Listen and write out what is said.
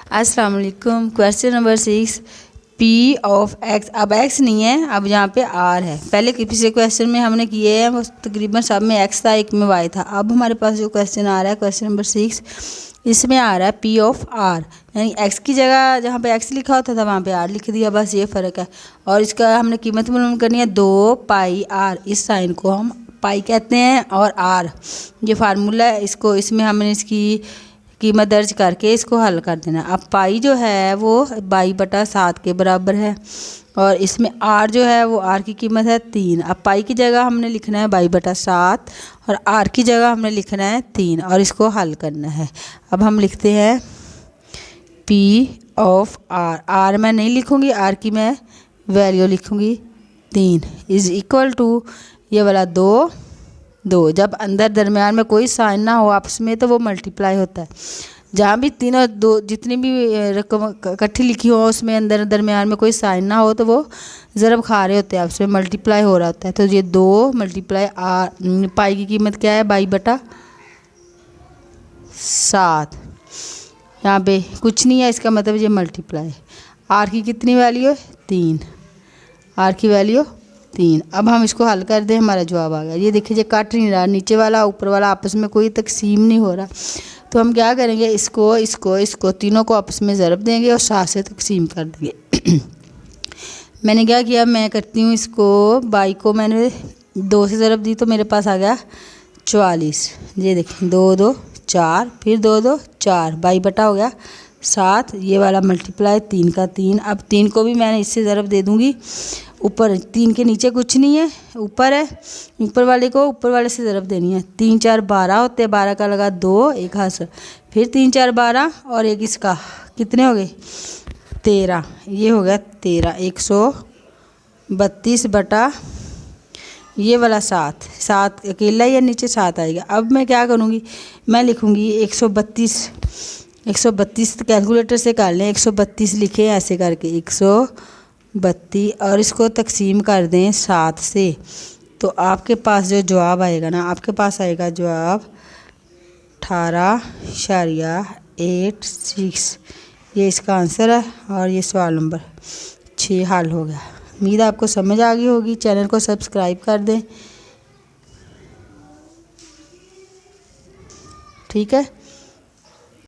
अस्सलाम वालेकुम। Question number 6, P of x। अब x नहीं है, अब यहाँ पे r है। पहले पिछले क्वेश्चन में हमने किए हैं वो तकरीबन सब में x था, एक में y था। अब हमारे पास जो क्वेश्चन आ रहा है क्वेश्चन नंबर 6, इसमें आ रहा है P ऑफ r, यानी x की जगह जहाँ पे x लिखा होता था वहाँ पे r लिख दिया, बस ये फ़र्क है। और इसका हमने कीमत मालूम करनी है 2 पाई r। इस साइन को हम पाई कहते हैं और r ये फार्मूला है, इसको इसमें हमने इसकी कीमत दर्ज करके इसको हल कर देना। अब पाई जो है वो 22/7 के बराबर है और इसमें आर जो है वो आर की कीमत है 3। अब पाई की जगह हमने लिखना है 22/7 और आर की जगह हमने लिखना है 3 और इसको हल करना है। अब हम लिखते हैं P ऑफ आर। आर मैं नहीं लिखूँगी, आर की मैं वैल्यू लिखूँगी 3 इज़ इक्वल टू ये वाला 2। जब अंदर दरमियान में कोई साइन ना हो आपस में तो वो मल्टीप्लाई होता है। जहाँ भी तीनों दो जितनी भी रकम इकट्ठी लिखी हो उसमें अंदर दरमियान में कोई साइन ना हो तो वो ज़रब खा रहे होते हैं, आपस में मल्टीप्लाई हो रहा होता है। तो ये 2 मल्टीप्लाई आर, पाई की कीमत क्या है 22/7। यहाँ पे कुछ नहीं है, इसका मतलब ये मल्टीप्लाई। आर की कितनी वैल्यू है 3, आर की वैल्यू 3। अब हम इसको हल कर दें, हमारा जवाब आ गया। ये देखिए, ये कट नहीं रहा, नीचे वाला ऊपर वाला आपस में कोई तकसीम नहीं हो रहा। तो हम क्या करेंगे, इसको तीनों को आपस में ज़रब देंगे और 7 से तकसीम कर देंगे। मैंने क्या किया, मैं करती हूँ इसको 22 को मैंने 2 से ज़रब दी तो मेरे पास आ गया 44। ये देखें 2 2 4 फिर 2 2 4, 22 हो गया 7। ये वाला मल्टीप्लाई 3 का 3। अब 3 को भी मैंने इससे ज़रब दे दूँगी ऊपर, 3 के नीचे कुछ नहीं है, ऊपर है, ऊपर वाले को ऊपर वाले से ज़रब देनी है। 3 4 12 होते हैं, 12 का लगा 2, एक हाथ से फिर 3 4 12 और एक इसका, कितने हो गए 13। ये हो गया 13, 132 बटा ये वाला 7 अकेला ही है, नीचे 7 आएगा। अब मैं क्या करूँगी, मैं लिखूँगी 132 कैलकुलेटर से कर लें, 132 लिखे ऐसे करके 132 और इसको तकसीम कर दें 7 से, तो आपके पास जो जवाब आएगा ना, आपके पास आएगा जवाब 18.86। ये इसका आंसर है और ये सवाल नंबर 6 हल हो गया। उम्मीद है आपको समझ आ गई होगी। चैनल को सब्सक्राइब कर दें, ठीक है।